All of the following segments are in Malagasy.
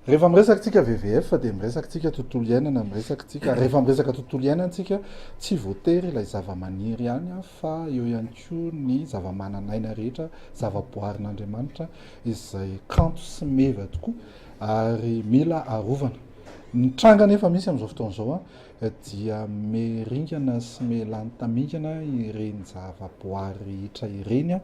Rehefa miresakatsika VVF dia miresakatsika tontolo iainana, miresakatsika rehefa miresaka tontolo iainana antsika tsy voatery ilay zava-maniry ihany a fa eo ihany koa ny zava-mananaina rehetra, zava-boarin'Andriamanitra izay kanto sy meva tokoa ary mila arovana. Ny tranga nefa misy amin'izao fotoana izao a dia meringana sy melantamingana ireny zava-boary rehetra ireny a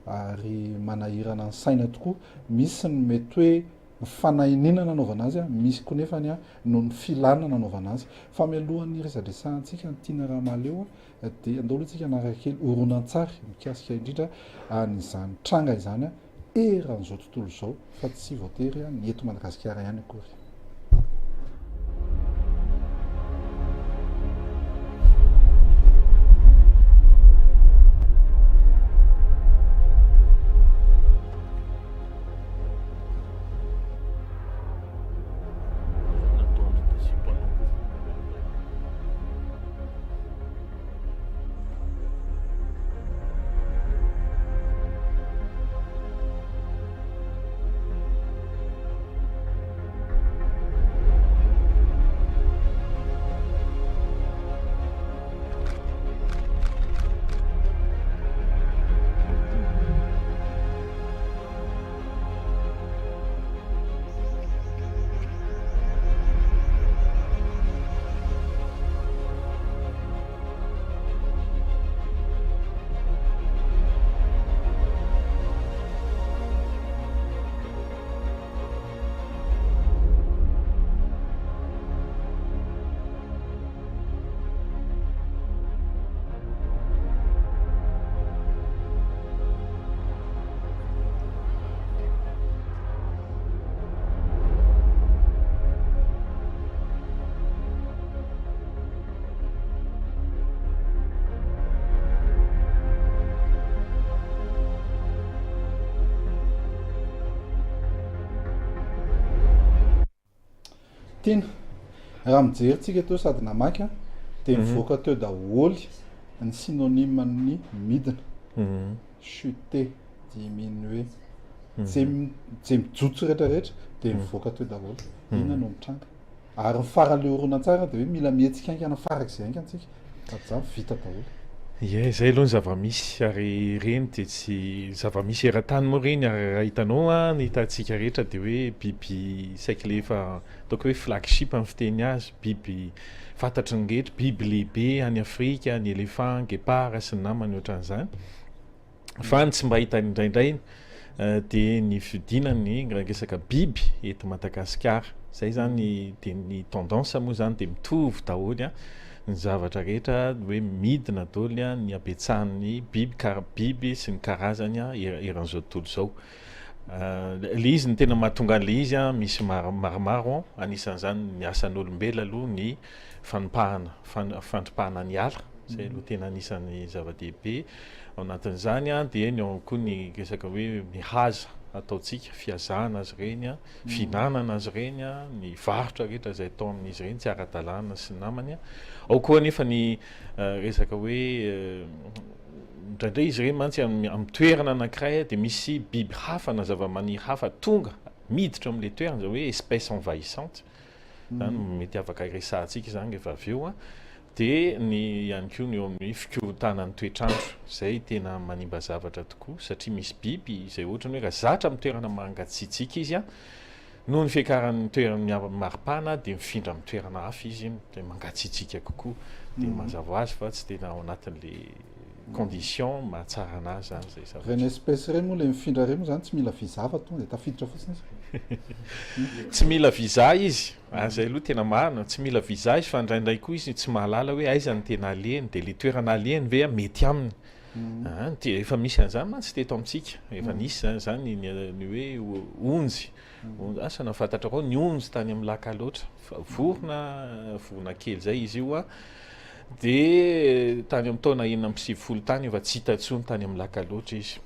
ary manahirana ny saina tokoa. Misy ny mety hoe fanahinina nanaovana azy a, misy koa nefany a noho ny filana nanaovana azy. Fa mialohan'ny resadresantsika ny tiana raha maleo dia andao antsika anaraka kely horonan-tsary mikasika indrindra an'izany tranga izany a eran'izao tontolo izao fa tsy voatery ny eto Madagasikara ihany akory. Tiana raha mijery teo sady namaky dia mivoaka teo daholy ny synonyme ny midina, chuter, diminuer, izay mijotso rehetrarehetra dia mivoaka teo daholo. Inona no mitranga ary ny faran'ilay horonan-tsary dia hoe mila mihetsika haingana farak'izay haingana antsika fa izany vita daholo. Ie, izay aloha ny zava-misy ary ireny dia tsy zava-misy eran-tany moa ireny ary raha hitanao a ny hitantsika rehetra dia hoe biby saika le efa ataoko hoe flagship amin'ny fiteny azy, biby fantatry ny rehetra, biby lehibe any Afrika, ny éléphant, guépard sy ny namany ohatran'izany. Fa ny tsy mba hita indraindray dia ny fidinany resaka biby eto Madagasikara. Izay zany dia ny tendance moa zany dia mitovy daholo ny zavatra rehetra hoe midina daholo ny abetsahan'ny biby sy ny karazany eran'izao tontolo izao. Le izy ny tena mahatonga an'le izy misy maromaro anisan'izany ny asan'olombelona aloha ny fandripahana ny ala, izay aloha tena anisan'ny zava-dehibe. Ao anatin'izany dia ny ao koa ny resaka hoe mihaza ataontsika fihazana azy ireny, finanana azy ireny, ny varotra rehetra izay atao amin'izy ireny tsy ara-dalàna sy namany. Ao koa nefa ny resaka hoe indraindray izy ireny mantsy amin'ny toerana anankiray dia misy biby hafa na zava-maniry hafa tonga miditra amin'ilay toerana, izay hoe espèce envahissante. Zany mety afaka resahantsika izany rehefa avy eo dia ny ihany koa ny eo amin'ny fikorontanan'ny toetr'andro, izay tena manimba zavatra tokoa satria misy biby izay ohatrany hoe raha zatra amin'ny toerana mangatsiatsiaka izy noho ny fiakaran'ny toerana maripana dia mifindra amin'ny toerana hafa izy dia mangatsiatsiaka kokoa dia mazava ho azy fa tsy tena ao anatin'le condition mahatsara anazy zany zay zavatra. Ireny espèce ireny moa ilay mifindra ireny moa zany tsy mila visa fa tonga dia tafiditra fotsiny izy. Tsy mila visa izy, izay aloha tena marina, tsy mila visa izy fa indraindray koa izy tsy mahalala hoe aiza ny tena alehany dia le toerana alehany ve mety aminy. Efa misy an'izany mantsy teto amintsika, efa nisy zany ny hoe onjy. Asa na fantatra koa ny onjy tany amin'ny lac loatra, vorona kely zay izy io dia tany amin'ny taona 1970 tany efa tsy hita intsony tany amin'ny lac loatra izy.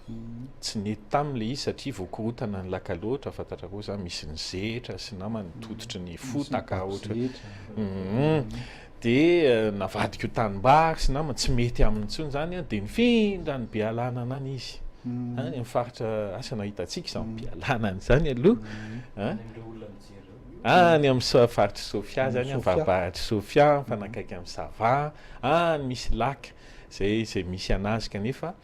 Tsy nety tam'le izy satria voakorotana ny lac loatra, fantatra koa zany misy ny zetra sy namany tototry ny fotaka ohatra. Dia navadika ho tanimbary sy namany tsy mety aminy intsony zany dia nifindra ny Bealana anany izy. Any amin'ny faritra asa na hitantsika izany Bealana izany aloha. any amin'ny faritry Sofia zany avavaratry Sofia fanakaiky amin'ny Sava misy lac zay misy anazy kanefa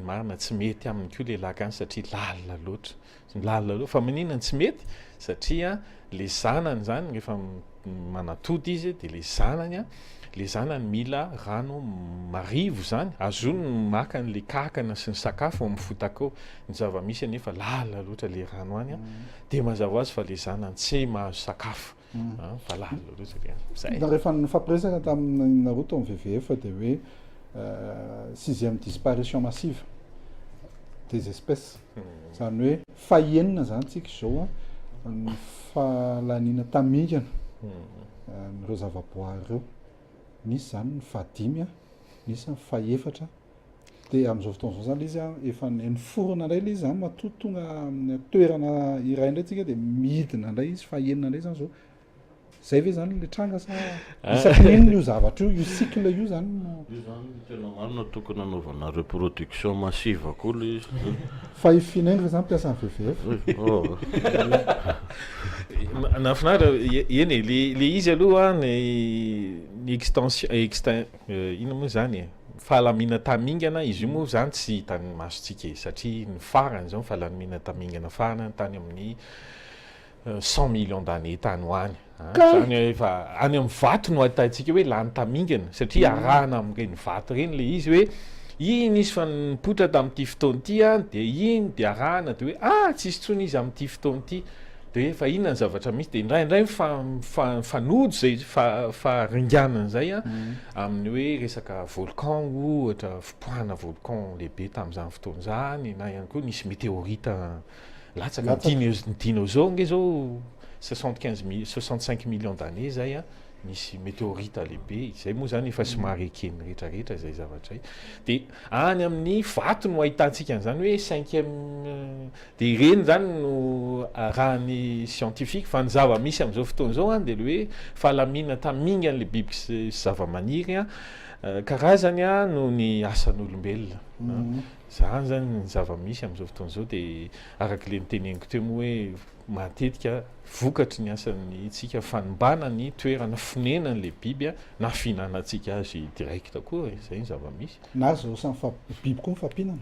marina tsy mety aminy koa le lac any satria lalina loatra fa maninona tsy mety satria le zanany zany rehefa manatody izy de le zanany mila rano marivo zany azony maka n'le kakana sy ny sakafo amin'ny fotaka ny zava-misy anefa lalina loatra le rano any de mazava hoazy fa le zanany tsy mahazo sakafo fa lalina loatra zay. Rehefa nifampiresaka tamin'ny Naruto amin'ny VVF de hoe 6e disparition massive des espèces zany hoe fahenina zany tsika zao ny fahalanina tamingana n'ireo zavaboary ireo. Nisy zany ny fahadimy nisy ny fahaefatra de amin'izao fotoana zao zany izy efa niforona indray le izy zany matoa tonga amin'ny toerana iray indray tsika de midina indray izy fahenina indray zany zao zay ve zany le tranga sa isaky n'inona io zavatra io cycle io zany tena marina tokony anaovana reproduction massive koa le izy fa ifinengy zany mpiasa ny VVF nafinaritra eny le izy aloha ny extension ino moa zany fahalamina tamingana izy io moa zany tsy hitany masotsika satria ny farany zao fahalamina tamingana farany tany amin'ny 100 millions d'années tany hoany zany efa any amin'ny vato no ahitatsika hoe lany tamingana satria arahana amin'ireny vato reny le izy hoe iny izy fa nipotra tamin'ity fotoana ity de iny de arahana de hoe tsisy tsony izy amin'ity fotoana ity de efa inona ny zavatra misy de indraindray fanojo zay faringanana zay amin'ny hoe resaka volcan ohatra fipoahana volcan lehibe tamin'izany fotoana zany na ihany koa nisy météorite latsaka ny dinosaure nge zao 65 millions d'années zay misy météorite lehibe zay moa zany efa somary ekeny rehetrarehetra zay zavatra de any amin'ny vato no ahitantsika an'izany hoe 5e de ireny zany no rahany scientifique fa ny zava-misy amin'izao fotoana zao de le hoe fahalamina tamingana le biby sy zava-maniry karazany no ny asan'olombelona zany zany ny zava-misy amin'izao fotoana zao de araka le niteneniko teo moa hoe matetika vokatry ny asan'ny tsika fanimbana ny toerana fonenan'le biby na finanantsika azy direct koa zay ny zava-misy na zao samy biby koa mifampinana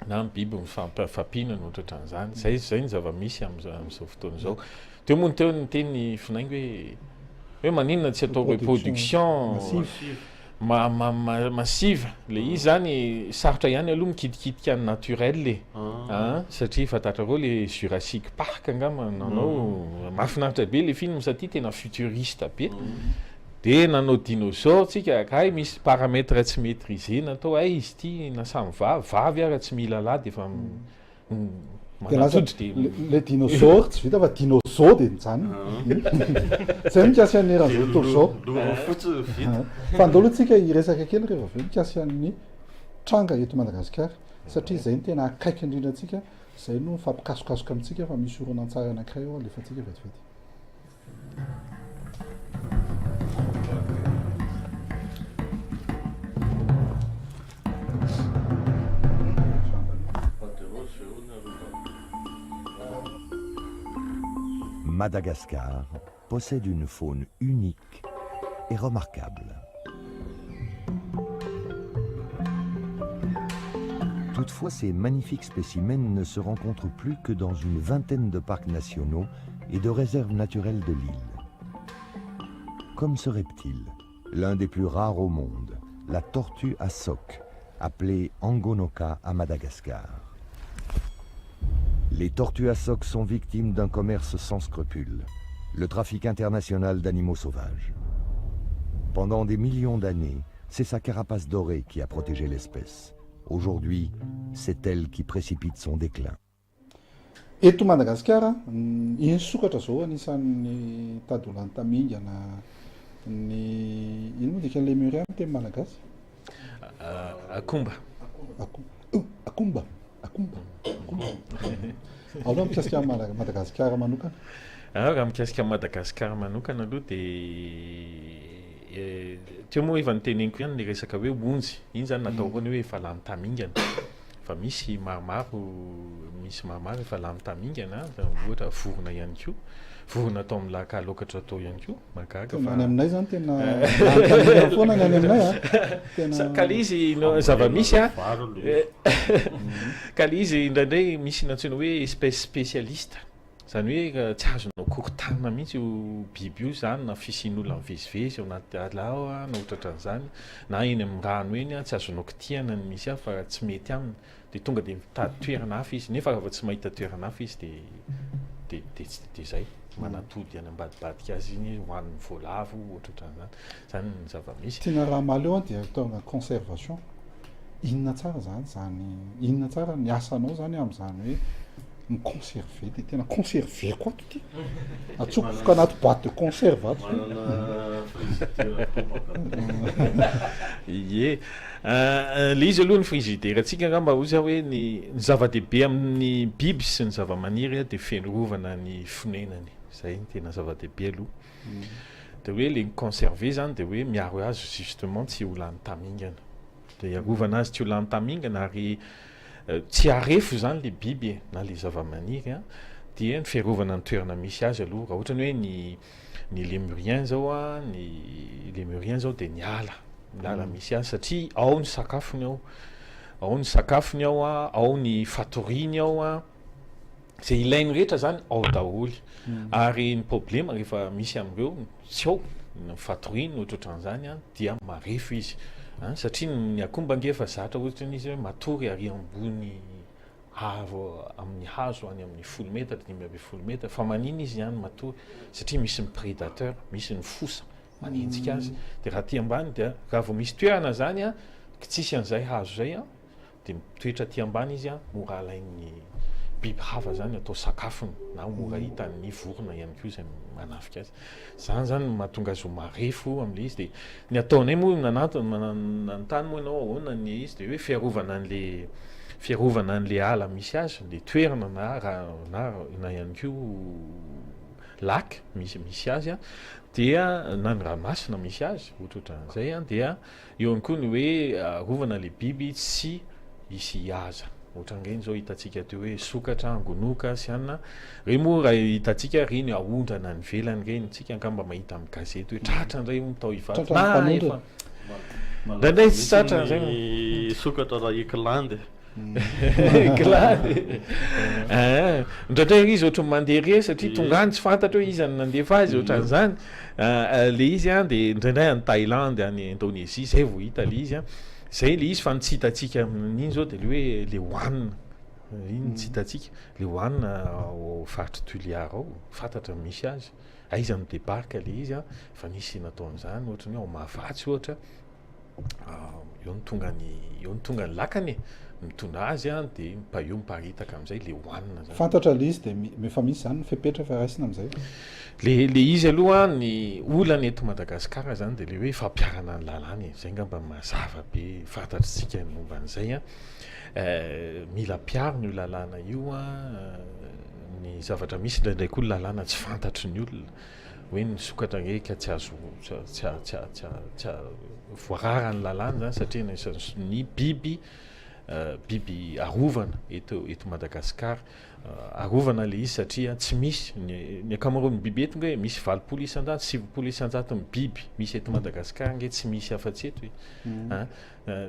na ny biby mifampinana ohatratra an'izany zay ny zava-misy amin'izao fotoana zao teo moa teo ny teny finaingy hoe maninona tsy atao reproduction massive le izy zany sarotra ihany aloha mikidikitika ny naturel satria fatatra reo le Jurassic Park angamba nanao mahafinaritra be le film satria tena futuriste be de nanao dinosaure tsika kay misy paramètre tsy maîtrisé natao izy ity nasamy vavy ara tsy mila lahy de efa le dinosaure tsy vita fa dinosaure de mijanona zay mikasy an'ny eran'izao tontolo zao fa andao aloha tsika iresaka kely rehefa aveo mikasy an'ny tranga eto Madagasikara satria zay ny tena akaiky indrindra atsika zay no mifampikasokasoka amintsika fa misy oronan-tsary anankiray eo alefa tsika vetivety. Madagascar possède une faune unique et remarquable. Toutefois, ces magnifiques spécimens ne se rencontrent plus que dans une vingtaine de parcs nationaux et de réserves naturelles de l'île. Comme ce reptile, l'un des plus rares au monde, la tortue à soc, appelée Angonoka à Madagascar. Les tortues à soc sont victimes d'un commerce sans scrupules, le trafic international d'animaux sauvages. Pendant des millions d'années, c'est sa carapace dorée qui a protégé l'espèce. Aujourd'hui, c'est elle qui précipite son déclin. Eto Madagasikara, iny sokatra zao anisan'ny tadolany tamingana ny ino moa dikan'ny lémurien teny malagasy? Akomba. Akomba. Aloha mikasika Madagasikara manokana? Raha mikasika Madagasikara manokana aloha de teo moa efa niteneniko ihany le resaka hoe onjy iny zany natao koa ny hoe efa lany tamingana fa misy maromaro efa lamtamingana ohatra vorona ihany koa vorona atao amin'ny lakalokatra atao ihany koa mahagaga fa any aminay zany tena lamtamingana foana ny any aminay tena ka le izy zava-misy ka le izy indraindray misy nantsona hoe espèce spécialiste zany hoe tsy azonao kokotanina mihitsy io biby io zany na fisian'olona mivezivezy ao anaty ala ao na ohatratran'izany na eny amin'ny rano eny tsy azonao kitihana ny misy fa tsy mety aminy de tonga de mitady toerana hafa izy nefa raha tsy mahita toerana hafa izy de zay manatody any ambadibadika azy iny hoan'ny voalavo ohatratran'izany zany ny zava-misy tiana raha maleo dia ataona conservation inona tsara inona tsara ny asanao zany amin'izany hoe miconserve de tena conserve koa ato ty atsofoka anaty boîte de conserve ato ie le izy aloha ny frigidaire atsika ngamba ozy hoe ny zava-dehibe amin'ny biby sy ny zava-maniry de fiarovana ny fonenany zay ny tena zava-dehibe aloha de hoe le conserve zany de hoe miaro azy justement tsy ho lany tamingana de iarovana azy tsy ho lany tamingana ary tsy arefo zany le biby na le zava-maniry dia ny fiarovana ny toerana misy azy aloha raha ohatra ny hoe ny lémurien zao ny lémurien zao de ny ala misy azy satria ao ny sakafony ao ao ny fatoriny ao zay ilainy rehetra zany ao daholy ary ny problema rehefa misy am'ireo tsy ao ny fatoriny ohatran'izany dia marefo izy satria ny akomba ngefa zatra ohatra n'izy hoe matory ary ambony avo amin'ny hazo any amin'ny 10 metatra 5 metatra fa manina izy ihany matory satria misy ny prédateur misy ny fosa manenjika azy de raha ty ambany dia raha vao misy toerana zany tsisy an'izay hazo zay de mitoetra ty ambany izy mora alain'ny biby hafa zany atao sakafony na mora hitan'ny vorona ihany koa zay manafika azy zany mahatonga azy ho marefo am'le izy de ny ataonay moa nanontany moa ianao ahoana ny izy de hoe fiarovana an'le ala misy azy le toerana na ihany koa lac misy azy dia na ny ranomasina misy azy ohatran'izay dia eo ihany koa ny hoe arovana le biby tsy hisy aza ohatran'ireny zao hitantsika teo hoe sokatra angonoka sy anina reny moa raha hitantsika reny aondrana ny velany reny tsika angamba mahita amin'ny gazety hoe tratra ndray mitao hivaty ndraindray tsy tratra zay sokatra raha iklandy ndraindray izy ohatry mandeha re satria tongany tsy fantatra hoe izy any nandefa azy ohatran'izany le izy de ndraindray any Thaïlande any Indonésie zay vao hita le izy zay le izy fa tsy hitatsika amin'iny zao de le hoe le hoanina iny tsy hitatsika le hoanina ao faritry Tuliara ao fantatra misy azy izy amin'ny débarque le izy fa nisy natao an'izany ohatra ny ao Mahavatsy ohatra eo ny tonga ny lakany mitondra azy de eo miparitaka am'izay le hoanina zany fantatra le izy de efa misy zany fepetra fa raisina am'izay le izy aloha ny olana eto Madagasikara zany de le hoe fampiarana ny lalàna zay ngamba mazava be fantatritsika ny momba an'izay mila piaro ny lalàna io ny zavatra misy ndraindray koa lalàna tsy fantatry ny olona hoe ny sokatra reka tsy azo tsy voarara ny lalàna zany satria ny biby arovana eto Madagasikara arovana le izy satria tsy misy ny akamaroan'ny biby eto hoe misy 20 isan-jato 7 isan-jato ny biby misy eto Madagasikara nge tsy misy afa-tsy eto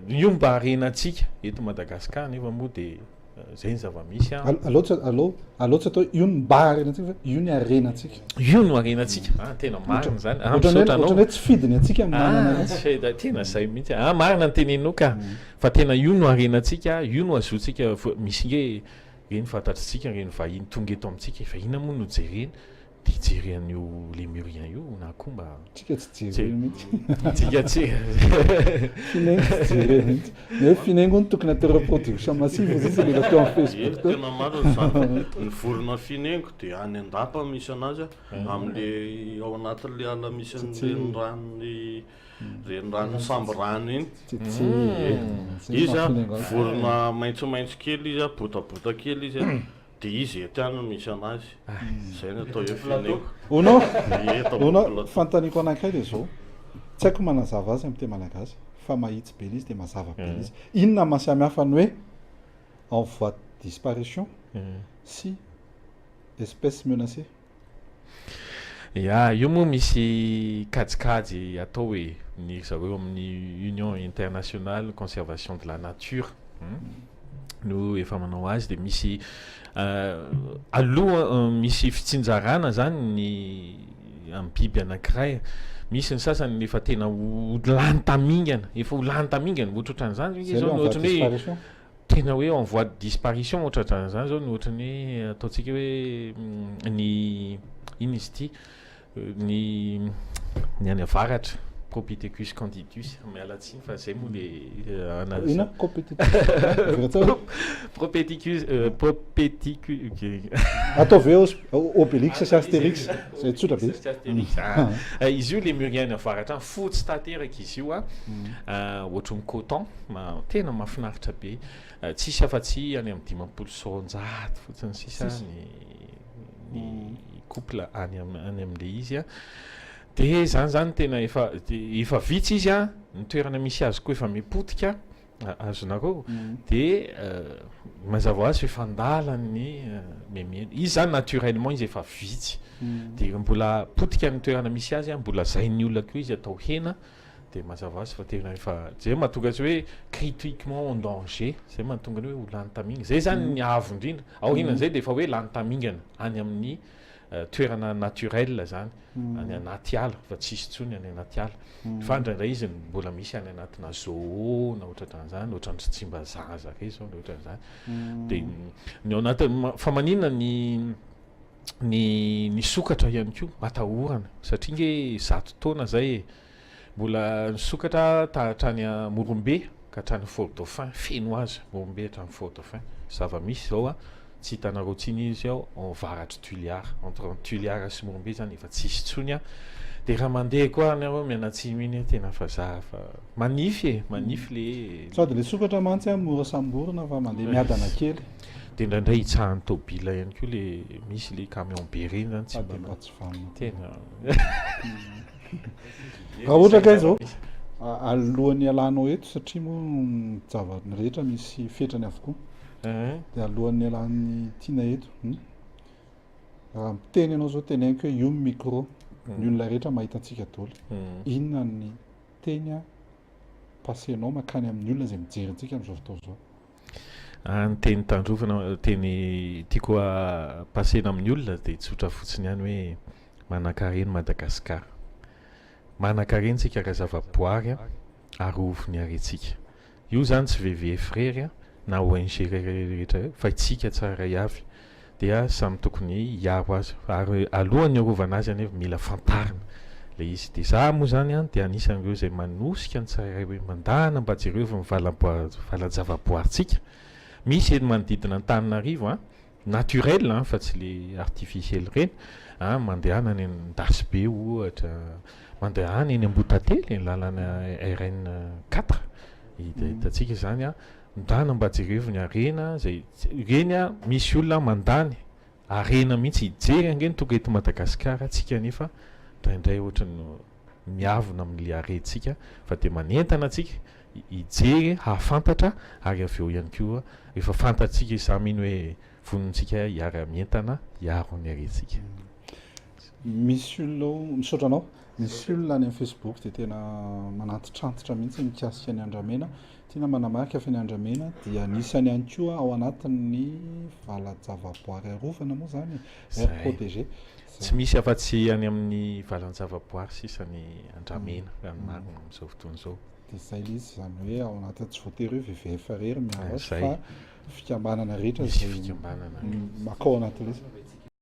io mba harenantsika eto Madagasikara nefa moa de zay ny zava-misy aloha atao io ny mba harenantsika fa io ny arenantsika io no arenantsika tena marina zany ohatran'ny hoe tsy fidiny atsika tena zay mihitsy marina ny teneninao ka fa tena io no arenantsika io no azotsika misy nge reny fantatritsika reny vahiny tonga eto amintsika fa ina moa no jereny de jeren'io lémurien io na koa mba tsika tsy jereny mihitsy tsika tsy finaingo tsy jereny mihitsy hoe finaingo ny tokony atao reproduction massive zay le atao amin'ny Facebook tena maro ny vorona finaingo de any andapa misy anazy am'le ao anatin'le ala misy renirano samby rano iny izy vorona maitsomaitso kely izy botabota kely izy de izy etiano misy anazy zay ny atao hoe finaingo onao fantaniko anankiray de zao tsy haiko manazava azy amin'ny teny malagasy fa mahitsy be izy de mazava be izy inona mahasamy hafa ny hoe en voie de disparition sy espèce menacée. Io moa misy kajikajy atao hoe ny zareo amin'ny Union internationale conservation de la nature no efa manao azy de misy aloha misy fitsinjarana zany ny amin'ny biby anankiray. Misy ny sasany efa tena ho lany tamingana, efa ho lany tamingana ohatran'izany zao ny ohatrany hoe tena hoe en voie de disparition ohatran'izany zao ny ohatrany hoe ataontsika hoe ny ino izy ity ny any avaratra Propithecus candidus mialatsiny fa zay moa le Propithecus ataovy Obélix sy Astérix zay tsotra be izy io le muriany avaratra fotsy tanteraka izy io ohatry ny coton tena mahafinaritra be tsisy afa-tsy any amin'ny 500 fotsiny sisa ny couple any amin'le izy de zany tena efa vitsy izy ny toerana misy azy koa efa mipotika azonareo de mazava ho azy efa andalany memena izy zany naturellement izy efa vitsy de mbola potika ny toerana misy azy mbola zay ny olona koa izy atao hena de mazava ho azy fa tena efa zay mahatonga azy hoe critiquement en danger zay mahatonga ny hoe ho lany tamingana zay zany ny avo indrindra ao hinan'izay de efa hoe lany tamingana any amin'ny toerana naturel zany any anaty ala fa tsisy tsony any anaty ala fa ndraindray izy mbola misy any anatina zoo na ohatran'izany ohatran'ny Tsimbazaza re zao na ohatran'izany de ny ao anaty fa maninona ny sokatra ihany koa matahorana satria nge 100 taona zay mbola ny sokatra hatrany Morombe ka hatrany Fort Dauphin feno azy Morombe hatrany Fort Dauphin zava-misy zao tsy hitanareo tsiny izy ao en varatra Tuliara entre Tuliara sy Morombe zany efa tsisy tsony de raha mandeha koa anareo mianatsimy iny tena fa za fa manify le sady le sokatra mantsy mora samborona fa mandeha miadana kely de ndraindray hitsahan'ny tobila ihany koa le misy le camion be reny zany tsy tena raha ohatra ka zao alohan'ny alanao eto satria moa zavany rehetra misy fetrany avokoa de alohan'ny alan'ny tiana eto raha miteny ianao zao teneiko hoe io micro ny olona rehetra mahita antsika daholo inona ny teny pasenao makany amin'ny olona zay mijery antsika am'izao fotoana zao ny teny tandrovana teny tiako pasena amin'ny olona de tsotra fotsiny ihany hoe manan-kareny Madagasikara manan-kareny tsika raha zava-boary arovony arentsika io zany tsy VV frère na ONG rehetra fa itsika tsara avy dia samy tokony hiaro azy ary alohan'ny arovana azy anefa mila fantarina le izy de za moa zany de anisan'ireo zay manosika ny tsirairay hoe mandana mba jereo fa valan-javaboaritsika misy eny manodidina Antananarivo naturel fa tsy le artificiel reny mandehana any Dasbe ohatra mandehana eny Ambotately eny lalana RN 4 hitatsika zany midana mba jereo ny arena zay reny misy olona mandany arena mihitsy hijery angeny tonga eto Madagasikara atsika nefa ndraindray ohatrany miavona amin'le arentsika fa de manentana atsika hijery hahafantatra ary aveo ihany koa efa fantatsika samy iny hoe vonintsika hiara-mientana hiaro ny arentsika misy olona misotranao misy olona any amin'ny Facebook de tena manantitrantitra mihitsy mikasika ny Andramena tiana manamarika fa ny Andramena dia anisany ihany koa ao anatin'ny valan-javaboary arovana moa zany aire protégée tsy misy afa-tsy any amin'ny valan-javaboary sisa ny Andramena ranomarina amin'izao fotoana zao de zay le izy zany hoe ao anaty tsy voatery hoe VVF rery miaro fa fikambanana rehetra zay fikambanana makao anaty lesy